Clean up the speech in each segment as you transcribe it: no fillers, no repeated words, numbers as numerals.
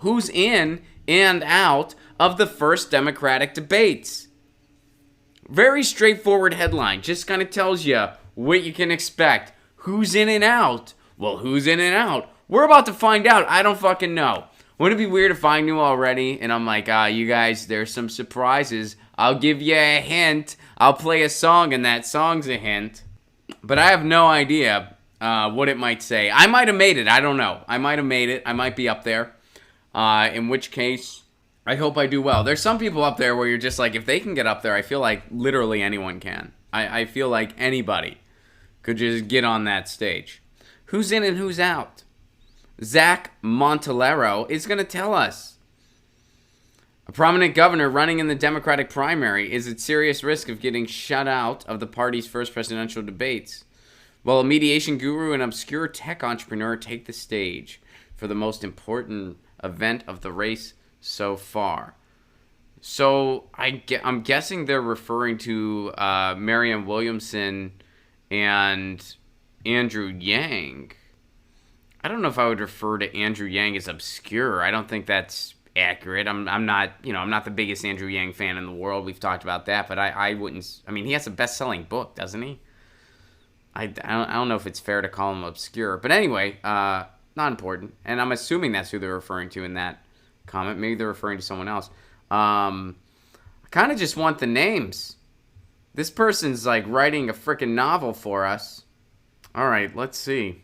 who's in and out of the first Democratic debates. Very straightforward headline. Just kind of tells you what you can expect. Who's in and out? Well, who's in and out? We're about to find out. I don't fucking know. Wouldn't it be weird if I knew already? And I'm like, you guys, there's some surprises. I'll give you a hint. I'll play a song, and that song's a hint. But I have no idea what it might say. I might have made it. I don't know. I might have made it. I might be up there. In which case, I hope I do well. There's some people up there where you're just like, if they can get up there, I feel like literally anyone can. I feel like anybody could just get on that stage. Who's in and who's out? Zach Montalero is going to tell us. A prominent governor running in the Democratic primary is at serious risk of getting shut out of the party's first presidential debates, while a mediation guru and obscure tech entrepreneur take the stage for the most important event of the race so far. So I'm guessing they're referring to Marianne Williamson and Andrew Yang. I don't know if I would refer to Andrew Yang as obscure. I don't think that's accurate. I'm not, I'm not the biggest Andrew Yang fan in the world. We've talked about that, but I wouldn't. I mean, he has a best-selling book, doesn't he? I don't know if it's fair to call him obscure, but anyway, not important. And I'm assuming that's who they're referring to in that comment. Maybe they're referring to someone else. I kind of just want the names. This person's like writing a freaking novel for us. All right, let's see.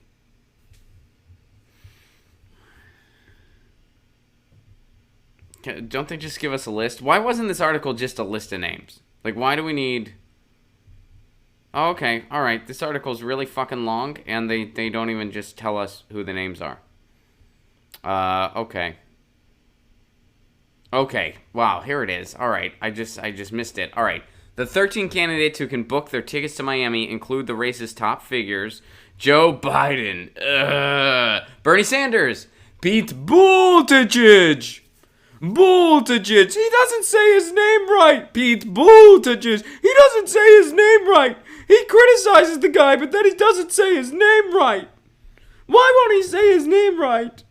Don't they just give us a list? Why wasn't this article just a list of names? Like, why do we need... Oh, okay, all right. This article's really fucking long, and they don't even just tell us who the names are. Okay. Okay, wow, here it is. All right, I just missed it. All right. The 13 candidates who can book their tickets to Miami include the race's top figures: Joe Biden, Bernie Sanders, Pete Buttigieg. Buttigieg. He doesn't say his name right. Pete Buttigieg. He doesn't say his name right. He criticizes the guy, but then he doesn't say his name right. Why won't he say his name right?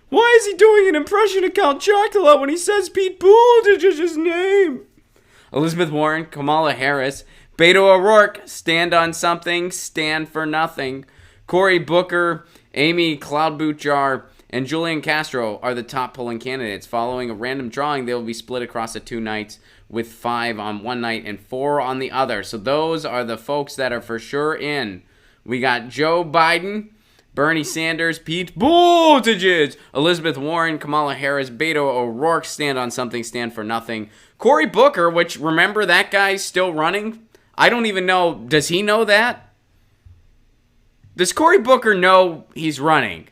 Why is he doing an impression of Count Chocula when he says Pete Buttigieg's name? Elizabeth Warren, Kamala Harris, Beto O'Rourke, stand on something, stand for nothing. Cory Booker, Amy Klobuchar, and Julian Castro are the top polling candidates. Following a random drawing, they will be split across the 2 nights, with 5 on one night and 4 on the other. So those are the folks that are for sure in. We got Joe Biden, Bernie Sanders, Pete Buttigieg, Elizabeth Warren, Kamala Harris, Beto O'Rourke, stand on something, stand for nothing. Cory Booker, which, remember, that guy's still running? I don't even know. Does he know that? Does Cory Booker know he's running?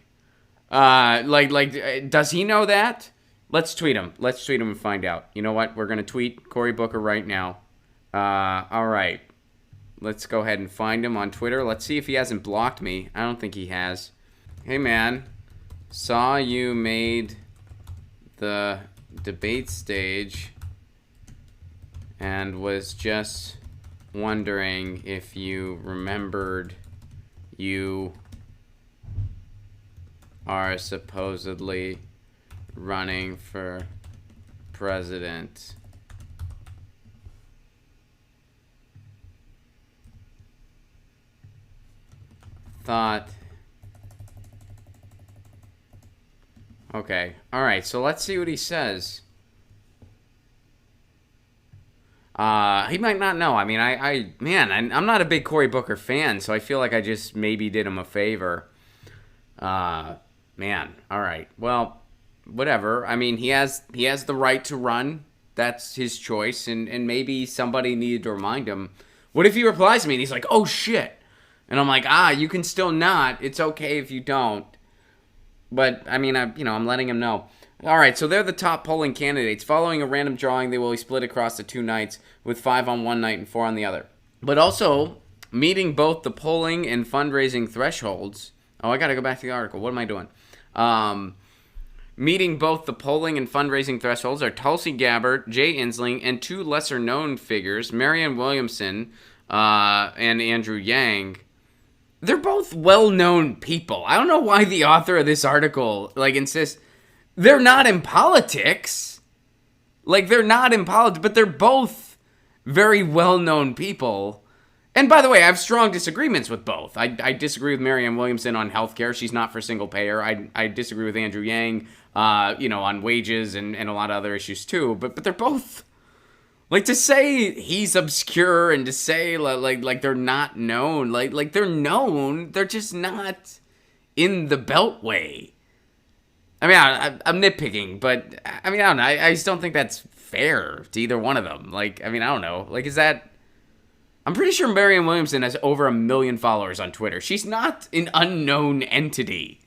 Does he know that? Let's tweet him. Let's tweet him and find out. You know what? We're going to tweet Cory Booker right now. All right. Let's go ahead and find him on Twitter. Let's see if he hasn't blocked me. I don't think he has. Hey, man. Saw you made the debate stage and was just wondering if you remembered you are supposedly running for president. Thought. Okay. All right. So let's see what he says. He might not know. I mean, I'm not a big Cory Booker fan, so I feel like I just maybe did him a favor. Man. All right. Well, whatever. I mean, he has the right to run. That's his choice, and maybe somebody needed to remind him. What if he replies to me and he's like, "Oh shit," and I'm like, you can still not. It's okay if you don't. But I mean, I'm letting him know. All right, so they're the top polling candidates. Following a random drawing, they will be split across the 2 nights, with 5 on one night and 4 on the other. But also, meeting both the polling and fundraising thresholds. Oh, I got to go back to the article. What am I doing? Meeting both the polling and fundraising thresholds are Tulsi Gabbard, Jay Inslee, and 2 lesser-known figures, Marianne Williamson and Andrew Yang. They're both well-known people. I don't know why the author of this article insists. they're not in politics. Like, they're not in politics, but they're both very well-known people. And by the way, I have strong disagreements with both. I disagree with Marianne Williamson on healthcare. She's not for single payer. I disagree with Andrew Yang, on wages and a lot of other issues too. But they're both, like, to say he's obscure and to say like they're not known, like they're known, they're just not in the Beltway. I mean, I'm nitpicking, but I mean, I don't know. I just don't think that's fair to either one of them. Like, I mean, I don't know. Like, is that? I'm pretty sure Marianne Williamson has over 1 million followers on Twitter. She's not an unknown entity.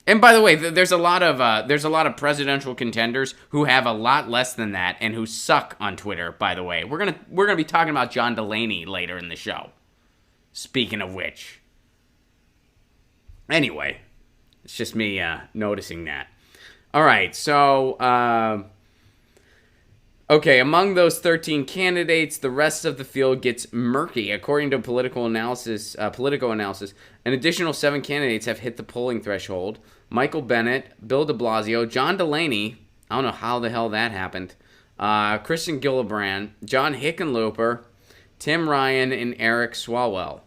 And by the way, there's a lot of presidential contenders who have a lot less than that and who suck on Twitter. By the way, we're gonna be talking about John Delaney later in the show. Speaking of which, anyway, it's just me noticing that. All right, so. Okay, among those 13 candidates, the rest of the field gets murky. According to Politico analysis, an additional 7 candidates have hit the polling threshold. Michael Bennet, Bill de Blasio, John Delaney, I don't know how the hell that happened, Kristen Gillibrand, John Hickenlooper, Tim Ryan, and Eric Swalwell.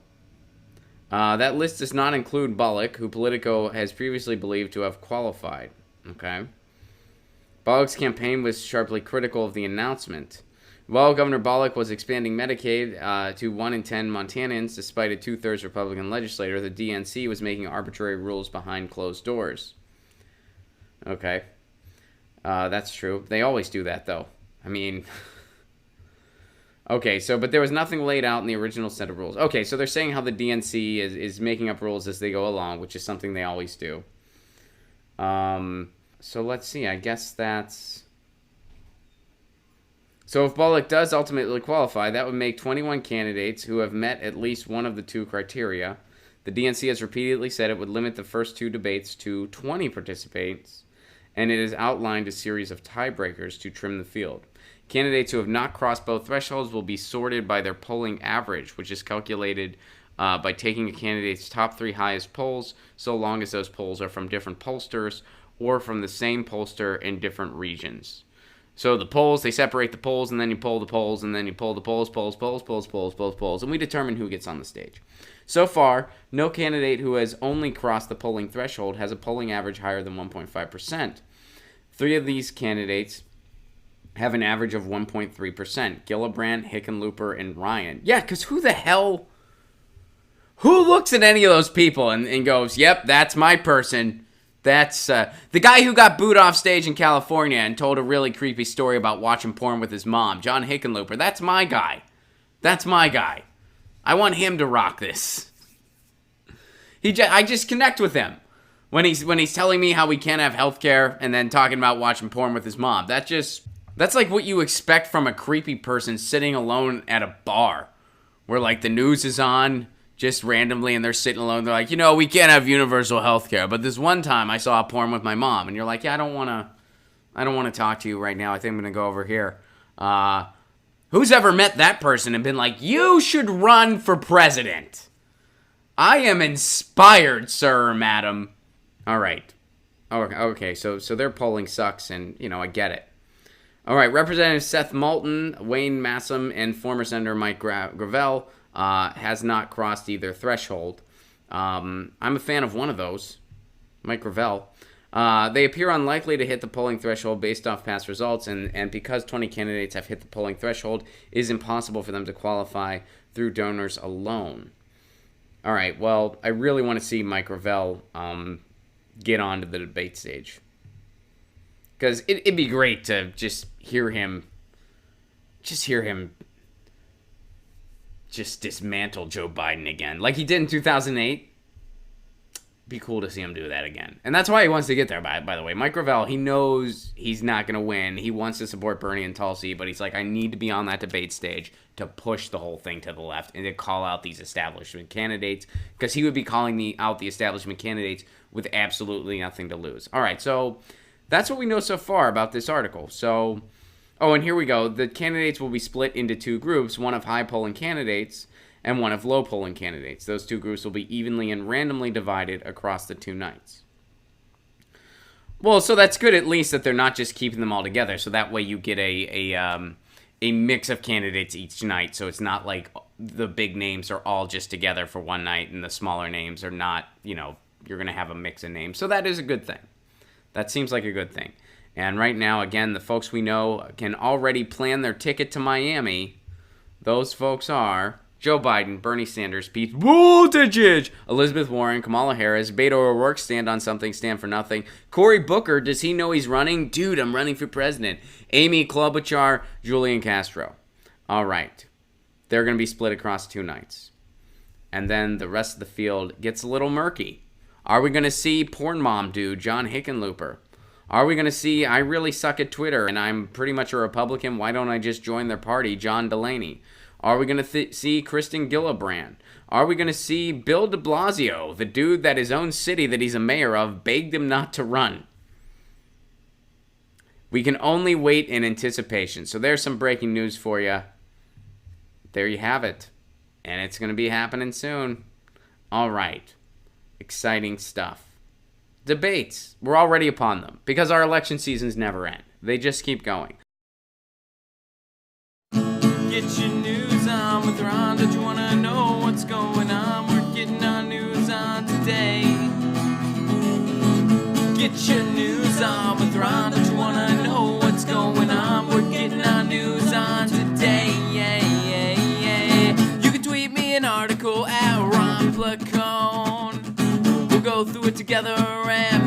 That list does not include Bullock, who Politico has previously believed to have qualified. Okay. Bullock's campaign was sharply critical of the announcement. While Governor Bullock was expanding Medicaid to 1 in 10 Montanans, despite a 2/3 Republican legislator, the DNC was making arbitrary rules behind closed doors. Okay. That's true. They always do that, though. I mean... Okay, but there was nothing laid out in the original set of rules. Okay, so they're saying how the DNC is making up rules as they go along, which is something they always do. So let's see, I guess that's... So if Bullock does ultimately qualify, that would make 21 candidates who have met at least one of the 2 criteria. The DNC has repeatedly said it would limit the first 2 debates to 20 participants, and it has outlined a series of tiebreakers to trim the field. Candidates who have not crossed both thresholds will be sorted by their polling average, which is calculated by taking a candidate's top 3 highest polls, so long as those polls are from different pollsters or from the same pollster in different regions. So the polls, they separate the polls, and then you poll the polls, and then you poll the polls, and we determine who gets on the stage. So far, no candidate who has only crossed the polling threshold has a polling average higher than 1.5%. 3 of these candidates have an average of 1.3%. Gillibrand, Hickenlooper, and Ryan. Yeah, because who looks at any of those people and goes, yep, that's my person. That's the guy who got booed off stage in California and told a really creepy story about watching porn with his mom, John Hickenlooper. That's my guy. That's my guy. I want him to rock this. I just connect with him when he's telling me how we can't have healthcare and then talking about watching porn with his mom. That's like what you expect from a creepy person sitting alone at a bar where like the news is on just randomly and they're sitting alone. They're like, we can't have universal health care, but this one time I saw a porn with my mom. And you're like, yeah, I don't want to talk to you right now. I think I'm going to go over here. Who's ever met that person and been like, you should run for president? I am inspired, sir or madam. All right. Okay, so their polling sucks, and, I get it. All right, Representative Seth Moulton, Wayne Massam, and former Senator Mike Gravel has not crossed either threshold. I'm a fan of one of those, Mike Gravel. They appear unlikely to hit the polling threshold based off past results, and because 20 candidates have hit the polling threshold, it is impossible for them to qualify through donors alone. All right, well, I really want to see Mike Gravel get onto the debate stage. Because it'd be great to just hear him dismantle Joe Biden again. Like he did in 2008. Be cool to see him do that again. And that's why he wants to get there, by the way. Mike Gravel, he knows he's not going to win. He wants to support Bernie and Tulsi, but he's like, I need to be on that debate stage to push the whole thing to the left and to call out these establishment candidates, because he would be calling out the establishment candidates with absolutely nothing to lose. All right, so that's what we know so far about this article. So, and here we go. The candidates will be split into 2 groups, one of high-polling candidates and one of low-polling candidates. Those 2 groups will be evenly and randomly divided across the 2 nights. Well, so that's good at least that they're not just keeping them all together. So that way you get a mix of candidates each night. So it's not like the big names are all just together for one night and the smaller names are not, you're going to have a mix of names. So that is a good thing. That seems like a good thing. And right now, again, the folks we know can already plan their ticket to Miami. Those folks are Joe Biden, Bernie Sanders, Pete Buttigieg, Elizabeth Warren, Kamala Harris, Beto O'Rourke, stand on something, stand for nothing. Cory Booker, does he know he's running? Dude, I'm running for president. Amy Klobuchar, Julian Castro. All right. They're going to be split across 2 nights. And then the rest of the field gets a little murky. Are we going to see porn mom dude, John Hickenlooper? Are we going to see I really suck at Twitter and I'm pretty much a Republican, why don't I just join their party, John Delaney? Are we going to see Kristen Gillibrand? Are we going to see Bill de Blasio, the dude that his own city that he's a mayor of begged him not to run? We can only wait in anticipation. So there's some breaking news for you. There you have it. And it's going to be happening soon. All right. Exciting stuff. Debates. We're already upon them because our election seasons never end. They just keep going. Get your news on with Ron. Don't you want to know what's going on? We're getting our news on today. Get your news on with Ron. Don't you want to know what's going on? We're getting our news on today. You can tweet me an article at Ron Placone. We'll go through it together and